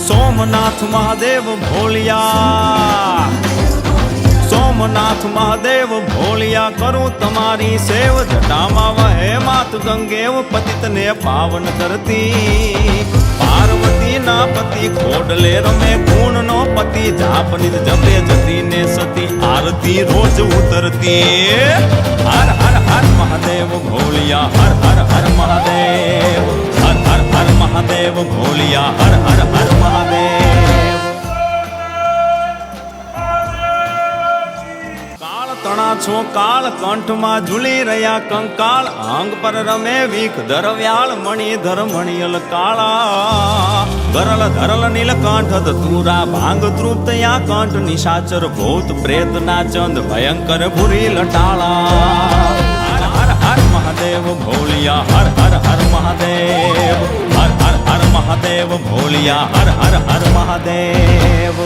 સોમનાથ મહાદેવ ભોલિયા, સોમનાથ મહાદેવ ભોલિયા, કરું તમારી સેવ, જટામાં વહે માત ગંગેવ, પતિતને પાવન કરતી, પાર્વતી ના પતિ ખોડલે રમે, ગુણ નો પતિ જાપ નિજ જપે, જતી ને સતી આરતી રોજ ઉતરતી. હર હર હર મહાદેવ ભોલિયા, હર હર હર મહાદેવ, હર હર હર મહાદેવ ભોલિયા, હર હર હર મહાદેવ. કાળ તણા છો કાળ, કંઠમાં ઝૂલી રહ્યા કંકાળ, અંગ પર રમે વીખ ધરવ્યાળ, મણિધર મણિયલ કાળા, ગરલ ધરલ નીલકંઠ તુરા, ભાંગ તૃપ્ત યા કંઠ, નિશાચર ભૂત પ્રેત ના ચંદ, ભયંકર ભૂરી લટાળા. હર હર હર મહાદેવ ભોલિયા, હર હર હર મહાદેવ, હર હર હર મહાદેવ ભોલિયા, હર હર હર મહાદેવ.